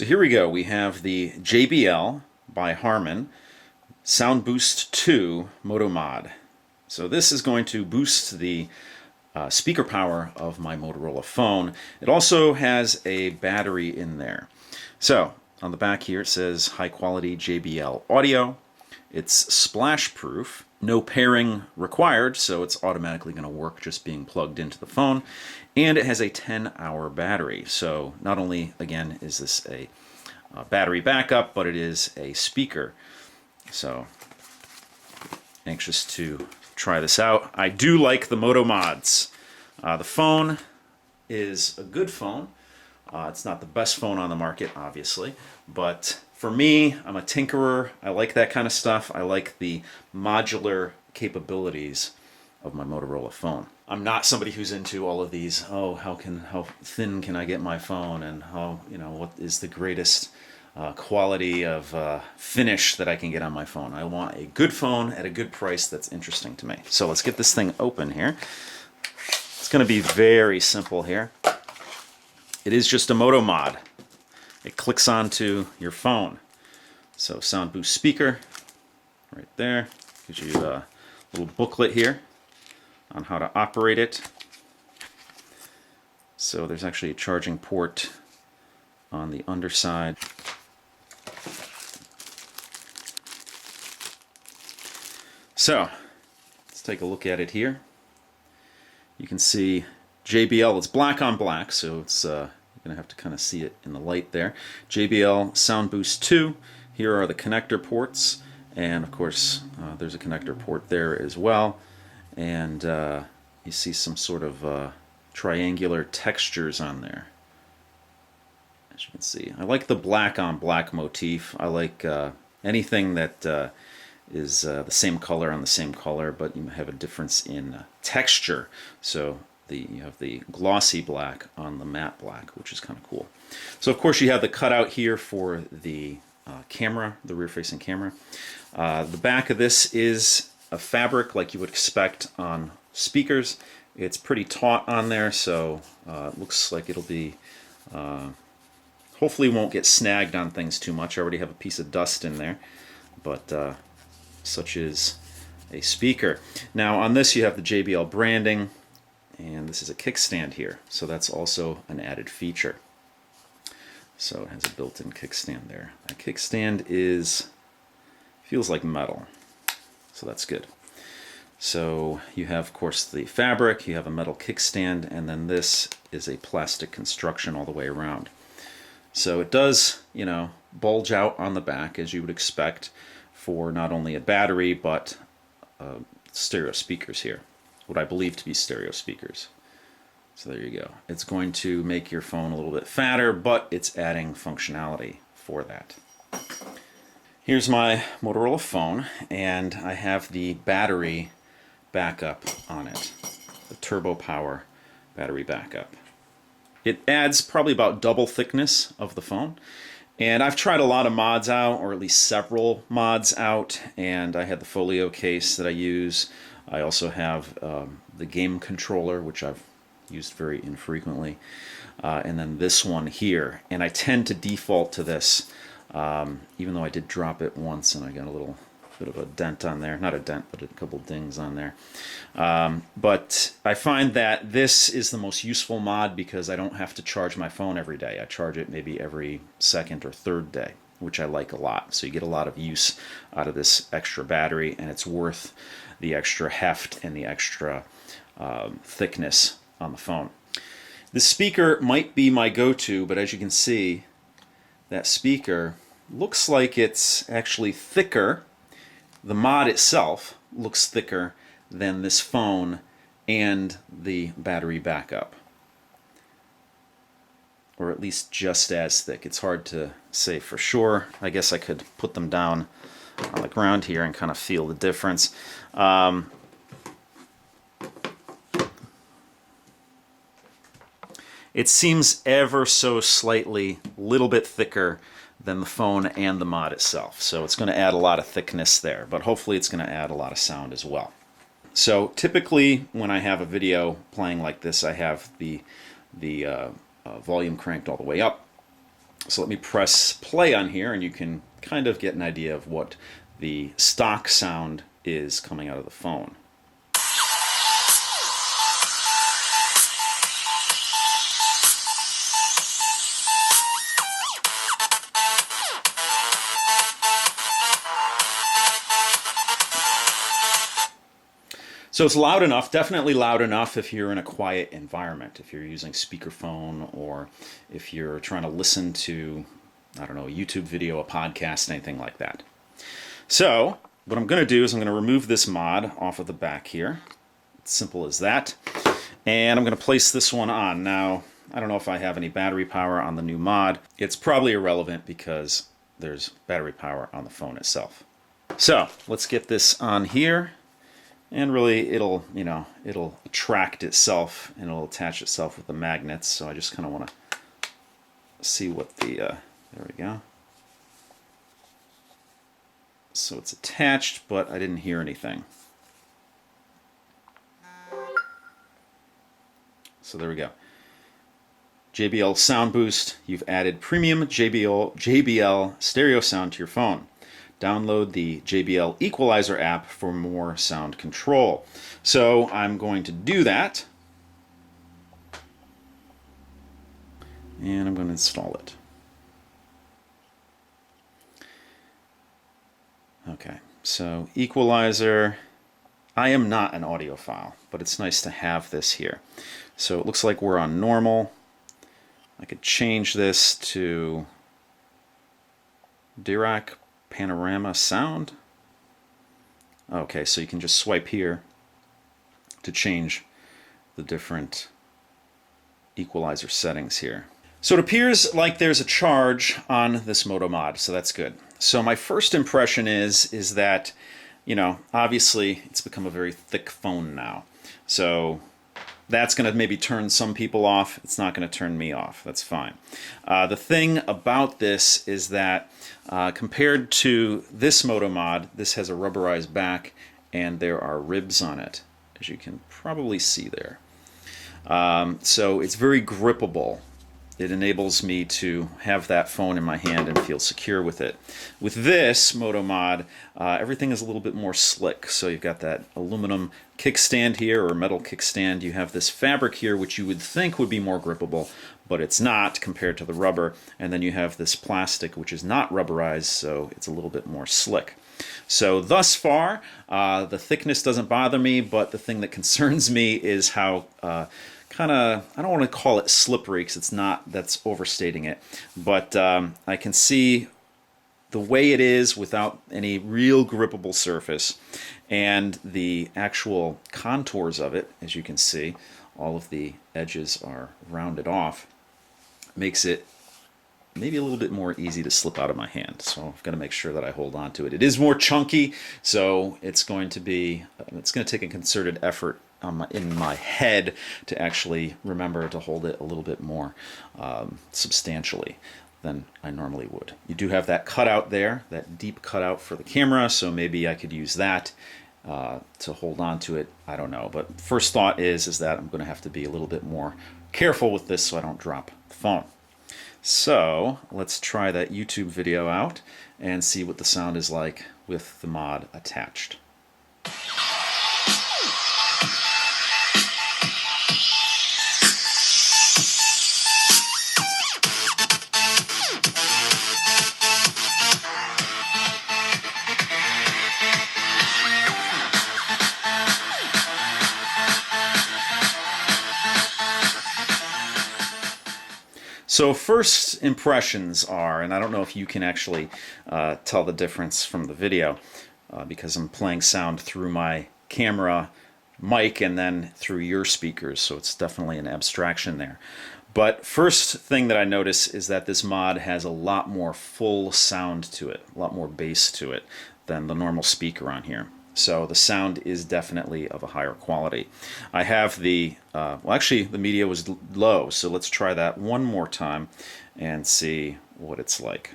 So here we go. We have the JBL by Harman Soundboost 2 Moto Mod. So this is going to boost the speaker power of my Motorola phone. It also has a battery in there. So on the back here it says high quality JBL audio. It's splash proof, no pairing required, so it's automatically going to work just being plugged into the phone. And it has a 10-hour battery. So not only, again, is this a battery backup, but it is a speaker. So anxious to try this out. I do like the Moto mods. The phone is a good phone. It's not the best phone on the market, obviously, but for me, I'm a tinkerer. I like that kind of stuff. I like the modular capabilities of my Motorola phone. I'm not somebody who's into all of these, how thin can I get my phone, and what is the greatest quality of finish that I can get on my phone. I want a good phone at a good price that's interesting to me. So let's get this thing open here. It's going to be very simple here. It is just a Moto mod. It clicks onto your phone. So Soundboost speaker right there. Gives you a little booklet here on how to operate it. So there's actually a charging port on the underside. So let's take a look at it here. You can see JBL, it's black on black, so it's you're going to have to kind of see it in the light there. JBL Soundboost 2. Here are the connector ports, and of course there's a connector port there as well. And you see some sort of triangular textures on there, as you can see. I like the black on black motif. I like anything that is the same color on the same color, but you have a difference in texture. So you have the glossy black on the matte black, which is kind of cool. So of course you have the cutout here for the camera, the rear-facing camera. The back of this is a fabric like you would expect on speakers. It's pretty taut on there, so it looks like it'll be hopefully won't get snagged on things too much. I already have a piece of dust in there, but such is a speaker. Now on this you have the JBL branding, and this is a kickstand here, so that's also an added feature. So it has a built-in kickstand there. That kickstand feels like metal, so that's good. So you have, of course, the fabric, you have a metal kickstand, and then this is a plastic construction all the way around. So it does, bulge out on the back, as you would expect for not only a battery, but stereo speakers here. What I believe to be stereo speakers. So there you go. It's going to make your phone a little bit fatter, but it's adding functionality for that. Here's my Motorola phone, and I have the battery backup on it, the turbo power battery backup. It adds probably about double thickness of the phone, and I've tried a lot of mods out, or at least several mods out, and I had the folio case that I use. I also have the game controller, which I've used very infrequently, and then this one here, and I tend to default to this. Even though I did drop it once and I got a little bit of a dent on there. Not a dent, but a couple dings on there. But I find that this is the most useful mod because I don't have to charge my phone every day. I charge it maybe every second or third day, which I like a lot. So you get a lot of use out of this extra battery, and it's worth the extra heft and the extra thickness on the phone. The speaker might be my go-to, but as you can see, that speaker looks like it's actually thicker. The mod itself looks thicker than this phone and the battery backup, or at least just as thick. It's hard to say for sure. I guess I could put them down on the ground here and kind of feel the difference. It seems ever so slightly, little bit thicker than the phone and the mod itself. So it's going to add a lot of thickness there, but hopefully it's going to add a lot of sound as well. So typically when I have a video playing like this, I have the volume cranked all the way up, So let me press play on here, and you can kind of get an idea of what the stock sound is coming out of the phone. So it's loud enough, definitely loud enough if you're in a quiet environment, if you're using speakerphone, or if you're trying to listen to, I don't know, a YouTube video, a podcast, anything like that. So what I'm going to do is I'm going to remove this mod off of the back here. It's simple as that. And I'm going to place this one on. Now, I don't know if I have any battery power on the new mod. It's probably irrelevant because there's battery power on the phone itself. So let's get this on here. And really, it'll attract itself, and it'll attach itself with the magnets. So I just kind of want to see what the, there we go. So it's attached, but I didn't hear anything. So there we go. JBL Soundboost, you've added premium JBL stereo sound to your phone. Download the Jbl Equaliser app for more sound control. So I'm going to do that. And I'm going to install it. Okay, so Equalizer. I am not an audiophile, but it's nice to have this here. So it looks like we're on normal. I could change this to Dirac Panorama Sound. Okay, so you can just swipe here to change the different equalizer settings here. So it appears like there's a charge on this Moto mod, so that's good. So my first impression is that, you know, obviously it's become a very thick phone now. So that's going to maybe turn some people off. It's not going to turn me off. That's fine. The thing about this is that compared to this Moto mod, this has a rubberized back and there are ribs on it, as you can probably see there. So it's very grippable. It enables me to have that phone in my hand and feel secure with it. With this Moto mod, everything is a little bit more slick. So you've got that aluminum kickstand here, or metal kickstand. You have this fabric here, which you would think would be more grippable, but it's not compared to the rubber. And then you have this plastic, which is not rubberized, so it's a little bit more slick. So thus far, the thickness doesn't bother me, but the thing that concerns me is how kind of, I don't want to call it slippery because it's not, that's overstating it, but I can see the way it is without any real grippable surface, and the actual contours of it, as you can see, all of the edges are rounded off, makes it maybe a little bit more easy to slip out of my hand. So I've got to make sure that I hold on to it. It is more chunky, so it's going to take a concerted effort in my head to actually remember to hold it a little bit more substantially than I normally would. You do have that cutout there, that deep cutout for the camera, so maybe I could use that to hold on to it. I don't know, but first thought is that I'm going to have to be a little bit more careful with this so I don't drop the phone. So let's try that YouTube video out and see what the sound is like with the mod attached. So first impressions are, and I don't know if you can actually tell the difference from the video because I'm playing sound through my camera mic and then through your speakers, so it's definitely an abstraction there. But first thing that I notice is that this mod has a lot more full sound to it, a lot more bass to it than the normal speaker on here. So the sound is definitely of a higher quality. I have the, well actually the media was low, so let's try that one more time and see what it's like.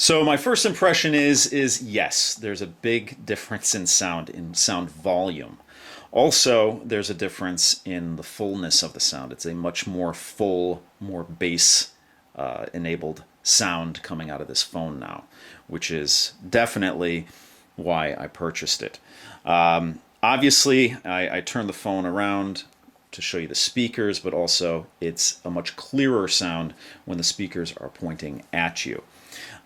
So my first impression is yes, there's a big difference in sound volume. Also, there's a difference in the fullness of the sound. It's a much more full, more bass enabled sound coming out of this phone now, which is definitely why I purchased it. Obviously, I turned the phone around to show you the speakers, but also it's a much clearer sound when the speakers are pointing at you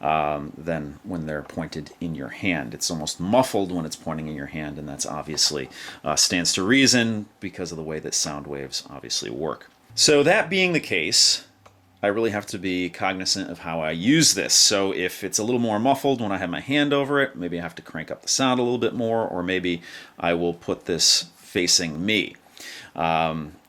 than when they're pointed in your hand. It's almost muffled when it's pointing in your hand, and that's obviously stands to reason because of the way that sound waves obviously work. So that being the case, I really have to be cognizant of how I use this. So if it's a little more muffled when I have my hand over it, maybe I have to crank up the sound a little bit more, or maybe I will put this facing me.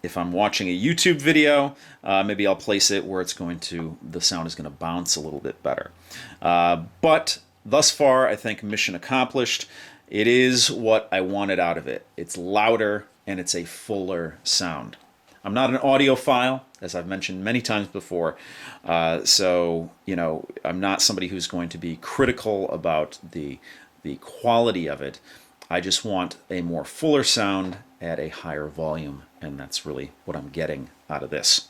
If I'm watching a YouTube video, maybe I'll place it where the sound is going to bounce a little bit better. But thus far, I think mission accomplished. It is what I wanted out of it. It's louder and it's a fuller sound. I'm not an audiophile, as I've mentioned many times before, so I'm not somebody who's going to be critical about the quality of it. I just want a more fuller sound at a higher volume, and that's really what I'm getting out of this.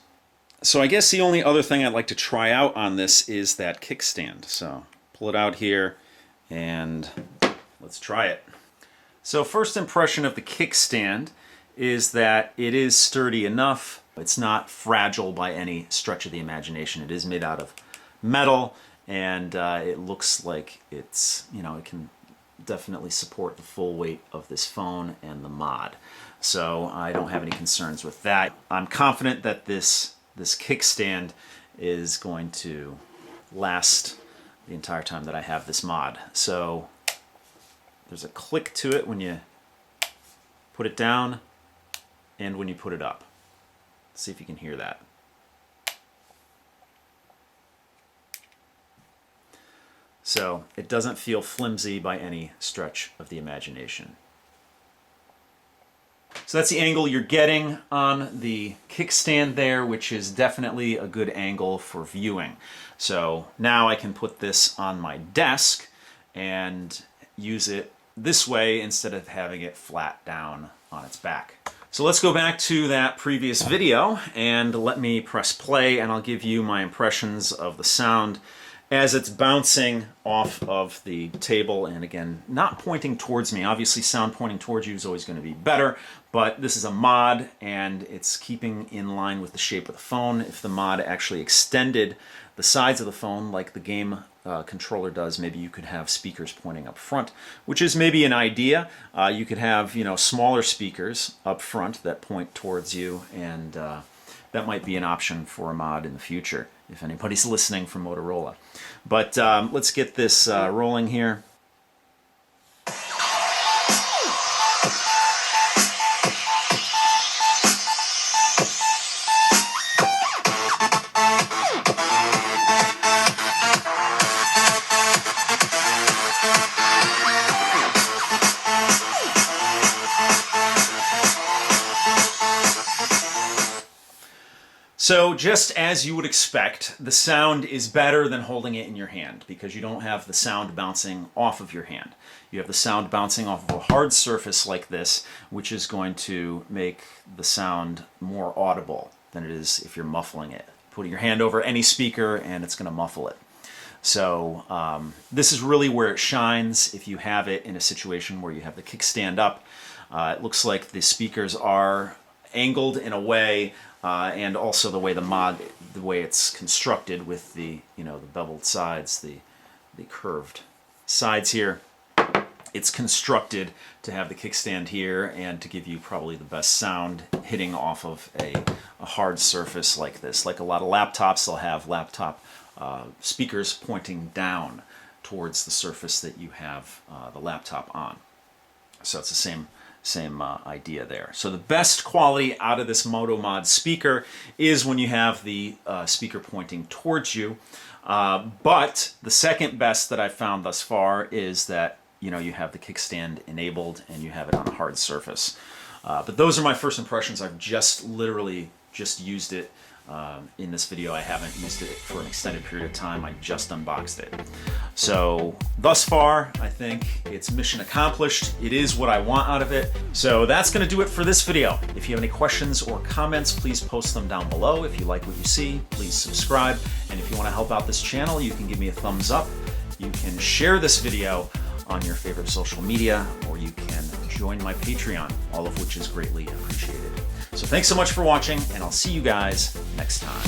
So I guess the only other thing I'd like to try out on this is that kickstand. So pull it out here and let's try it. So first impression of the kickstand is that it is sturdy enough. It's not fragile by any stretch of the imagination. It is made out of metal, and it looks like it can definitely support the full weight of this phone and the mod. So I don't have any concerns with that. I'm confident that this kickstand is going to last the entire time that I have this mod. So there's a click to it when you put it down and when you put it up. Let's see if you can hear that. So it doesn't feel flimsy by any stretch of the imagination. So that's the angle you're getting on the kickstand there, which is definitely a good angle for viewing. So now I can put this on my desk and use it this way instead of having it flat down on its back. So let's go back to that previous video and let me press play, and I'll give you my impressions of the sound as it's bouncing off of the table, and again, not pointing towards me. Obviously, sound pointing towards you is always going to be better, but this is a mod, and it's keeping in line with the shape of the phone. If the mod actually extended the sides of the phone like the game controller does, maybe you could have speakers pointing up front, which is maybe an idea. You could have smaller speakers up front that point towards you, and that might be an option for a mod in the future if anybody's listening from Motorola. But let's get this rolling here. So just as you would expect, the sound is better than holding it in your hand because you don't have the sound bouncing off of your hand. You have the sound bouncing off of a hard surface like this, which is going to make the sound more audible than it is if you're muffling it. Putting your hand over any speaker and it's going to muffle it. So this is really where it shines if you have it in a situation where you have the kickstand up. It looks like the speakers are angled in a way, and also the way it's constructed with the the beveled sides, the curved sides here. It's constructed to have the kickstand here and to give you probably the best sound hitting off of a hard surface like this. Like a lot of laptops, they'll have laptop speakers pointing down towards the surface that you have the laptop on. So it's the same idea there. So the best quality out of this Moto Mod speaker is when you have the speaker pointing towards you. But the second best that I've found thus far is that you have the kickstand enabled and you have it on a hard surface. But those are my first impressions. I've literally just used it in this video. I haven't used it for an extended period of time. I just unboxed it. So thus far, I think it's mission accomplished. It is what I want out of it. So that's going to do it for this video. If you have any questions or comments, please post them down below. If you like what you see, please subscribe. And if you want to help out this channel, you can give me a thumbs up. You can share this video on your favorite social media, or you can join my Patreon, all of which is greatly appreciated. So thanks so much for watching, and I'll see you guys next time.